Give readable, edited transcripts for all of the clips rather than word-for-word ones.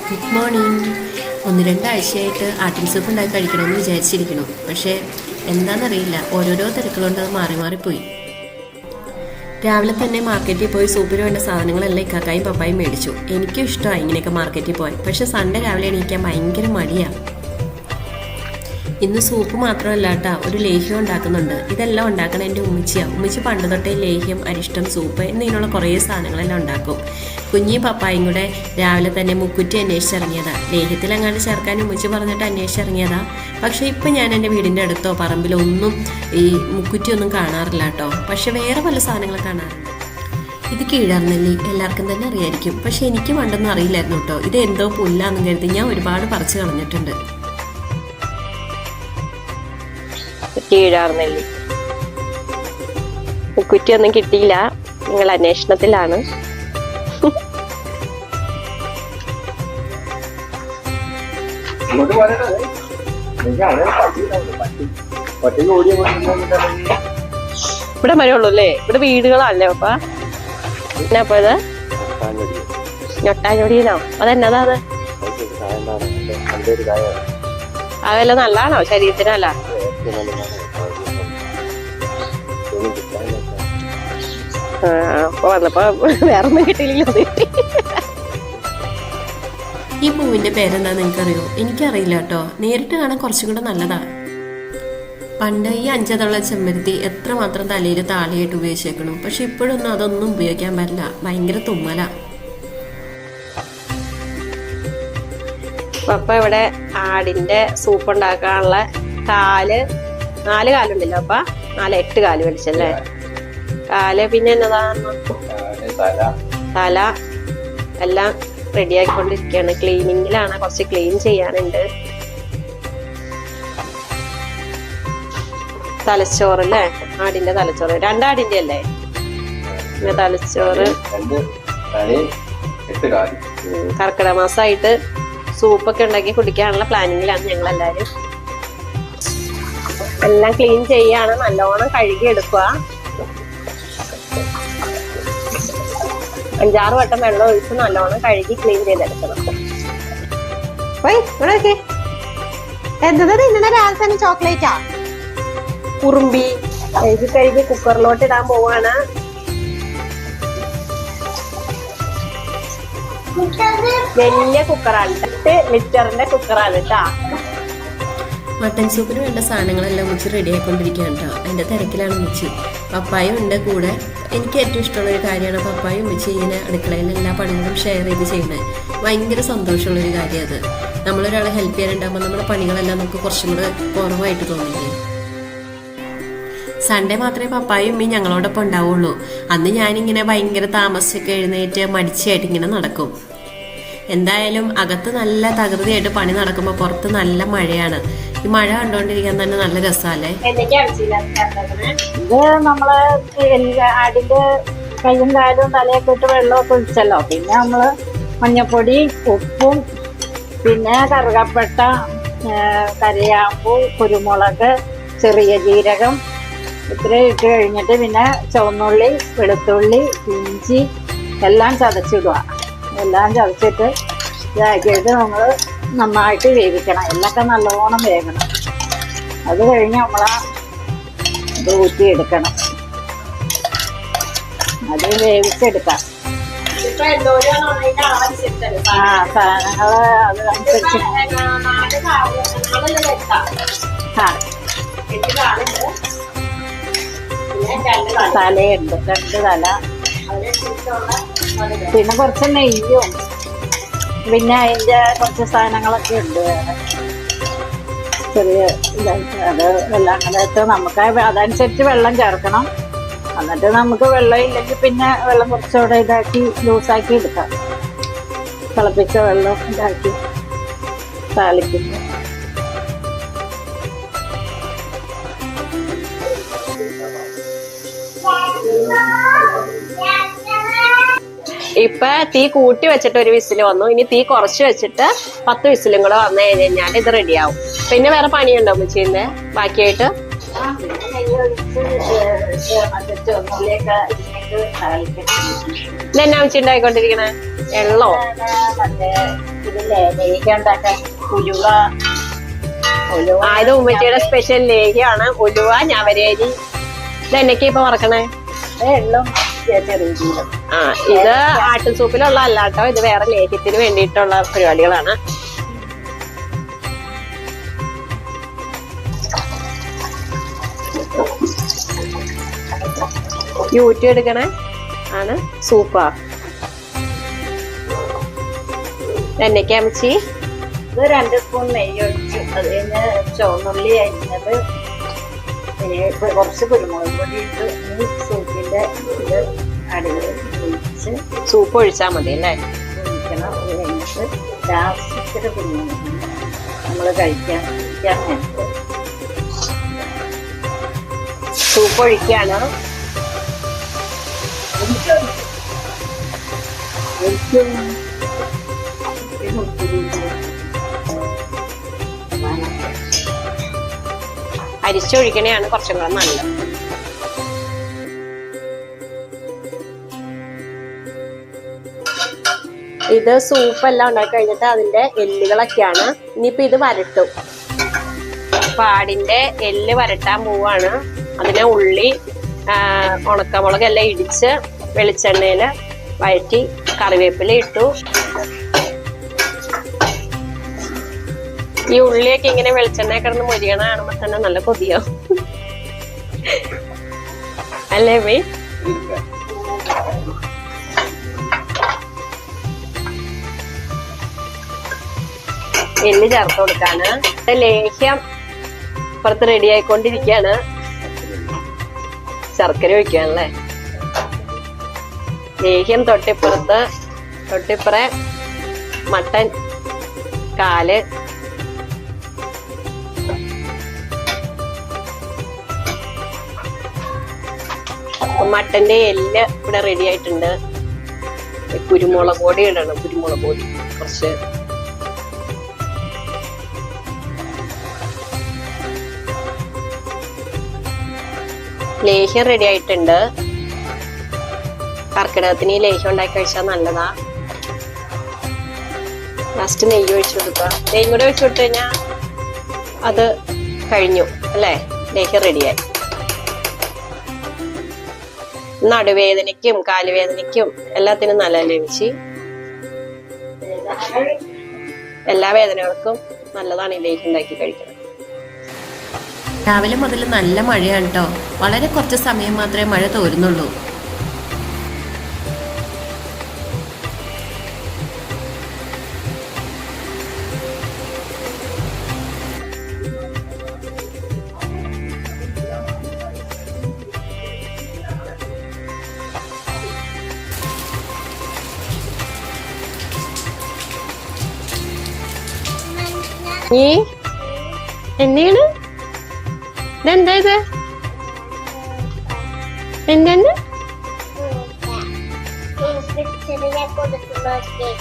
Good morning. 1-2 ആഴ്ചയായിട്ട് ആട്ടിൻ soup ഉണ്ടാക്കി കഴിക്കണമെന്ന് വിചാരിച്ചിരിക്കുന്നു. പക്ഷേ എന്താണെന്നറിയില്ല, ഓരോരോ തിരക്കുകൊണ്ട് അത് മാറിപ്പോയി. രാവിലെ തന്നെ മാർക്കറ്റിൽ പോയി സൂപ്പിന് വേണ്ട സാധനങ്ങളെല്ലാം ഇക്കാക്കായും പപ്പായും മേടിച്ചു. എനിക്കും ഇഷ്ടമായി ഇങ്ങനെയൊക്കെ മാർക്കറ്റിൽ പോകാൻ. പക്ഷെ സൺഡേ രാവിലെ എണീക്കാൻ ഭയങ്കര മടിയാണ്. ഇന്ന് സൂപ്പ് മാത്രമല്ല കേട്ടോ, ഒരു ലേഹ്യം ഉണ്ടാക്കുന്നുണ്ട്. ഇതെല്ലാം ഉണ്ടാക്കണം എൻ്റെ ഉമ്മച്ചിയാണ്. ഉമ്മച്ചി പണ്ട് തൊട്ടേ ലേഹ്യം, അരിഷ്ടം, സൂപ്പ് എന്നിങ്ങനെയുള്ള കുറേ സാധനങ്ങളെല്ലാം ഉണ്ടാക്കും. കുഞ്ഞിയും പപ്പായും കൂടെ രാവിലെ തന്നെ മുക്കുറ്റി അന്വേഷിച്ചിറങ്ങിയതാണ്. ലേഹ്യത്തിലെങ്ങാണ്ട് ചേർക്കാൻ ഉമ്മച്ചി പറഞ്ഞിട്ട് അന്വേഷിച്ചിറങ്ങിയതാണ്. പക്ഷേ ഇപ്പം ഞാൻ എൻ്റെ വീടിൻ്റെ അടുത്തോ പറമ്പിലോ ഒന്നും ഈ മുക്കുറ്റിയൊന്നും കാണാറില്ല കേട്ടോ. പക്ഷെ വേറെ പല സാധനങ്ങൾ കാണാറുണ്ട്. ഇത് കീഴാർനെല്ലി, എല്ലാവർക്കും തന്നെ അറിയായിരിക്കും. പക്ഷെ എനിക്ക് പണ്ടൊന്നും അറിയില്ലായിരുന്നു കേട്ടോ. ഇത് എന്തോ പുല്ലാന്നും കരുതി ഞാൻ ഒരുപാട് പറിച്ച് കളഞ്ഞിട്ടുണ്ട്. കീഴാർനെല്ലി കുറ്റിയൊന്നും കിട്ടിയില്ല, നിങ്ങൾ അന്വേഷണത്തിലാണ്. ഇവിടെ മരമുള്ളൂ അല്ലേ? ഇവിടെ വീടുകളല്ലേ അപ്പ? എന്നാ ഇത് ഞൊട്ടാഞ്ഞൊടിയിലോ? അതെന്നതാ അത്? അതെല്ലാം നല്ലതാണോ ശരീരത്തിനല്ല? വന്നപ്പോ വേറൊന്നും കിട്ടിയില്ല. ഈ പൂവിന്റെ പേരെന്താ നിങ്ങൾക്കറിയോ? എനിക്കറിയില്ല കേട്ടോ. നേരിട്ട് കാണാൻ കുറച്ചും കൂടെ നല്ലതാണ്. പണ്ട് ഈ 5 തള്ള ചെമ്പരത്തി എത്രമാത്രം തലയിൽ താളിയായിട്ട് ഉപയോഗിച്ചേക്കണം. പക്ഷെ ഇപ്പോഴൊന്നും അതൊന്നും ഉപയോഗിക്കാൻ പറ്റില്ല. ഭയങ്കര തുമ്മല. പപ്പ ഇവിടെ ആടിന്റെ സൂപ്പ് ഉണ്ടാക്കാനുള്ള 4 കാലുണ്ടല്ലോ അപ്പ? 8 കാല് മേടിച്ചല്ലേ? കാല് പിന്നെ എന്നതാ? തല എല്ലാം റെഡിയാക്കിക്കൊണ്ടിരിക്കുകയാണ്. ക്ലീനിങ്ങിലാണ്, കുറച്ച് ക്ലീൻ ചെയ്യാനുണ്ട്. തലച്ചോറല്ലേ? ആടിന്റെ തലച്ചോറ്. 2 ആടിന്റെ അല്ലേ? പിന്നെ തലച്ചോറ്. കർക്കിടക മാസമായിട്ട് സൂപ്പൊക്കെ ഉണ്ടാക്കി കുടിക്കാനുള്ള പ്ലാനിങ്ങിലാണ് ഞങ്ങളെല്ലാരും. എല്ലാം ക്ലീൻ ചെയ്യാണ്. നല്ലോണം കഴുകി എടുക്കുക. 5-6 വട്ടം വെള്ളം ഒഴിച്ച് നല്ലോണം കഴുകി ക്ലീൻ ചെയ്തെടുക്കണം. എന്താ തിന്നണ രാവിലെ തന്നെ? ചോക്ലേറ്റാ? കുറുമ്പി കഴുകി കുക്കറിലോട്ട് ഇടാൻ പോവാണ്. വലിയ കുക്കറാണ്, 8 ലിറ്ററിന്റെ കുക്കറാണ് കേട്ടാ. മട്ടൻ സൂപ്പിന് വേണ്ട സാധനങ്ങളെല്ലാം ഉമ്മച്ചി റെഡി ആയിക്കൊണ്ടിരിക്കുകയാണ് കേട്ടോ. അതിൻ്റെ തിരക്കിലാണ് ഉമ്മച്ചി. പപ്പായും ഉണ്ട് കൂടെ. എനിക്ക് ഏറ്റവും ഇഷ്ടമുള്ളൊരു കാര്യമാണ് പപ്പായും ഉമ്മച്ചി ഇങ്ങനെ അടുക്കളയിൽ എല്ലാ പണികളും ഷെയർ ചെയ്ത് ചെയ്യുന്നത്. ഭയങ്കര സന്തോഷമുള്ളൊരു കാര്യം അത്. നമ്മളൊരാളെ ഹെൽപ്പ് ചെയ്യാനുണ്ടാകുമ്പോൾ നമ്മുടെ പണികളെല്ലാം നമുക്ക് കുറച്ചും കൂടെ കുറവായിട്ട് തോന്നില്ലേ. സൺഡേ മാത്രമേ പപ്പായും ഉമ്മയും ഞങ്ങളോടൊപ്പം ഉണ്ടാവുള്ളൂ. അന്ന് ഞാനിങ്ങനെ ഭയങ്കര താമസിച്ചൊക്കെ എഴുന്നേറ്റ് മടിച്ചായിട്ട് ഇങ്ങനെ നടക്കും. എന്തായാലും അകത്ത് നല്ല തകൃതിയായിട്ട് പണി നടക്കുമ്പോൾ പുറത്ത് നല്ല മഴയാണ്. ഈ മഴ കണ്ടോണ്ടിരിക്കാൻ തന്നെ നല്ല രസമല്ലേ? ഇത് നമ്മള് ആടിന്റെ കയ്യും കാലും തലയൊക്കെ ഇട്ട് വെള്ളമൊക്കെ ഒഴിച്ചല്ലോ. പിന്നെ നമ്മള് മഞ്ഞപ്പൊടി, ഉപ്പും, പിന്നെ കറുകപ്പട്ട, കറിയാമ്പൂ, കുരുമുളക്, ചെറിയ ജീരകം ഇത്രയും ഇട്ട് കഴിഞ്ഞിട്ട് പിന്നെ ചുവന്നുള്ളി, വെളുത്തുള്ളി, ഇഞ്ചി എല്ലാം ചതച്ചിടുക. എല്ലാം ചതച്ചിട്ട് ഇതാക്കിയിട്ട് നമ്മൾ നന്നായിട്ട് വേവിക്കണം. എല്ലൊക്കെ നല്ലോണം വേകണം. അത് കഴിഞ്ഞ് നമ്മളാ ഇത് ഊറ്റിയെടുക്കണം. അത് വേവിച്ചെടുക്കാം. സാധനങ്ങള് അതനുസരിച്ച് തലയുണ്ട്, 2 തല. പിന്നെ കുറച്ച് നെയ്യും, പിന്നെ അതിന്റെ കുറച്ച് സാധനങ്ങളൊക്കെ ഉണ്ട്. ചെറിയ ഇതായിട്ട് അത് എല്ലാം കൂടെ നമുക്ക് അതനുസരിച്ച് വെള്ളം ചേർക്കണം. എന്നിട്ട് നമുക്ക് വെള്ളം ഇല്ലെങ്കിൽ പിന്നെ വെള്ളം കുറച്ചുകൂടെ ഇതാക്കി ലൂസാക്കി എടുക്കാം. തിളപ്പിച്ച വെള്ളം ഇതാക്കി താളിക്കുന്നു. ഇപ്പൊ തീ കൂട്ടി വെച്ചിട്ട് 1 വിസിൽ വന്നു. ഇനി തീ കുറച്ച് വെച്ചിട്ട് 10 വിസിലും കൂടെ വന്നു കഴിഞ്ഞാൽ ഇത് റെഡിയാവും. പിന്നെ വേറെ പണിയുണ്ടോ ബാക്കിയായിട്ട്? നെയ്യ് ഒഴിച്ച് മറ്റേ ചുവന്നുള്ളിയൊക്കെ നമുക്ക് താളിക്കണം. ഇതെന്നാ അമ്മച്ചി ഉണ്ടായിക്കൊണ്ടിരിക്കണേ? എള്ളോ? മറ്റേ ഇതില്ലേ ലേഹ്യം ഉണ്ടാക്കാൻ ഉലുവ. ഇത് ഉമ്മച്ചിയുടെ സ്പെഷ്യൽ ലേഹ്യമാണ്. ഉലുവ, ഞവരേരി. ഇതെന്നൊക്കെ ഇപ്പൊ വറക്കണേ? എള്ളും ചെറിയ. ഇത് ആട്ടും സൂപ്പിലുള്ള അല്ലാട്ടോ, ഇത് വേറെ ലേഹ്യത്തിന് വേണ്ടിയിട്ടുള്ള പരിപാടികളാണ്. യൂറ്റി എടുക്കണേ ആണ് സൂപ്പാ. എന്നൊക്കെ അമ്മച്ചി? ഇത് 2 സ്പൂൺ നെയ്യ് ഒഴിച്ചു. അത് കഴിഞ്ഞ് ചുവന്നുള്ളി അരിഞ്ഞത്, പിന്നെ കുറച്ച് കുരുമുളക് പൊടി ഇട്ട് ഈ സൂപ്പിന്റെ ഇത് അടിയിൽ ഒഴിച്ച് സൂപ്പ് ഒഴിച്ചാൽ മതി അല്ലേ? ഒഴിക്കണം. അത് കഴിഞ്ഞിട്ട് ലാസ്റ്റ് ഇച്ചിരി കുരുമുളക് നമ്മൾ കഴിക്കാൻ നേരത്ത് സൂപ്പ് ഒഴിക്കാണ്. അരിച്ചൊഴിക്കണയാണ് കുറച്ചും കൂടെ നല്ലത്. ഇത് സൂപ്പ് എല്ലാം ഉണ്ടാക്കി കഴിഞ്ഞിട്ട് അതിന്റെ എല്ലുകളൊക്കെയാണ്. ഇനിയിപ്പോ ഇത് വരട്ടും. പാടിന്റെ എല്ല് വരട്ടാൻ പോവാണ്. അതിനെ ഉള്ളി, ഉണക്കമുളക് എല്ലാം ഇടിച്ച് വെളിച്ചെണ്ണയില് വഴറ്റി കറിവേപ്പില ഇട്ടു. ഈ ഉള്ളിയൊക്കെ ഇങ്ങനെ വെളിച്ചെണ്ണ കിടന്ന് മൊരിയണ കാണുമ്പോ തന്നെ നല്ല കൊതിയോ അല്ലേ ബൈ? എല്ല് ചേർത്ത് കൊടുക്കാണ്. ലേഹ്യം പുറത്ത് റെഡി ആയിക്കൊണ്ടിരിക്കുകയാണ്. ശർക്കര ഒഴിക്കാണല്ലേ? ലേഹ്യം തൊട്ടിപ്പുറേ മട്ടൻ കാല്, മട്ടന്റെ എല്ല് ഇവിടെ റെഡി ആയിട്ടുണ്ട്. കുരുമുളക് പൊടി ഇടണം. കുരുമുളക് പൊടി കുറച്ച്. ലേഹ്യം റെഡി ആയിട്ടുണ്ട്. കർക്കിടകത്തിന് ഈ ലേഹ്യം ഉണ്ടാക്കി കഴിച്ചാൽ നല്ലതാ. ലാസ്റ്റ് നെയ്യ് ഒഴിച്ചു കൊടുക്കുക. നെയ്യും കൂടെ ഒഴിച്ചു കൊടുത്തു കഴിഞ്ഞാൽ അത് കഴിഞ്ഞു അല്ലേ? ലേഹ്യം റെഡിയായി. നടുവേദനയ്ക്കും കാലുവേദനയ്ക്കും എല്ലാത്തിനും നല്ല ലഭിച്ച്. എല്ലാ വേദനകൾക്കും നല്ലതാണ് ഈ ലേഹ്യം ഉണ്ടാക്കി കഴിക്കുന്നത്. രാവിലെ മുതൽ നല്ല മഴയാണ് കേട്ടോ. വളരെ കുറച്ച് സമയം മാത്രമേ മഴ തോരുന്നുള്ളൂ. എന്നെയാണ് ഇതെന്താ ഇത്? എന്താണ്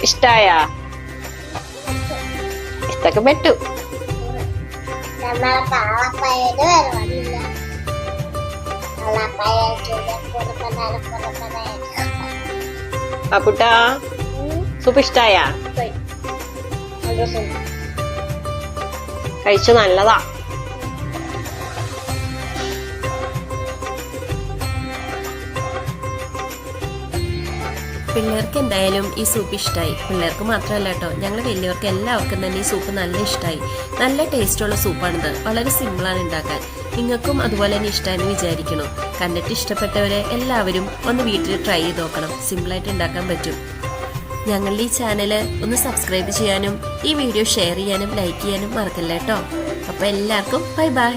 ഇഷ്ടായ? ഇഷ്ടൊക്കെ പെട്ടു. അപ്പുട്ടാ സൂപ്പ് ഇഷ്ടായ? കഴിച്ചു. നല്ലതാ. പിള്ളേർക്ക് എന്തായാലും ഈ സൂപ്പ് ഇഷ്ടമായി. പിള്ളേർക്ക് മാത്രമല്ല കേട്ടോ, ഞങ്ങൾ വലിയവർക്ക് എല്ലാവർക്കും തന്നെ ഈ സൂപ്പ് നല്ല ഇഷ്ടമായി. നല്ല ടേസ്റ്റുള്ള സൂപ്പാണിത്. വളരെ സിമ്പിളാണ് ഉണ്ടാക്കാൻ. നിങ്ങൾക്കും അതുപോലെ തന്നെ ഇഷ്ടമാണെന്ന് വിചാരിക്കണോ? കണ്ടിട്ട് ഇഷ്ടപ്പെട്ടവരെ എല്ലാവരും ഒന്ന് വീട്ടിൽ ട്രൈ ചെയ്ത് നോക്കണം. സിമ്പിളായിട്ട് ഉണ്ടാക്കാൻ പറ്റും. ഞങ്ങളുടെ ഈ ചാനൽ ഒന്ന് സബ്സ്ക്രൈബ് ചെയ്യാനും ഈ വീഡിയോ ഷെയർ ചെയ്യാനും ലൈക്ക് ചെയ്യാനും മറക്കല്ല കേട്ടോ. അപ്പോൾ എല്ലാവർക്കും ബൈ ബൈ.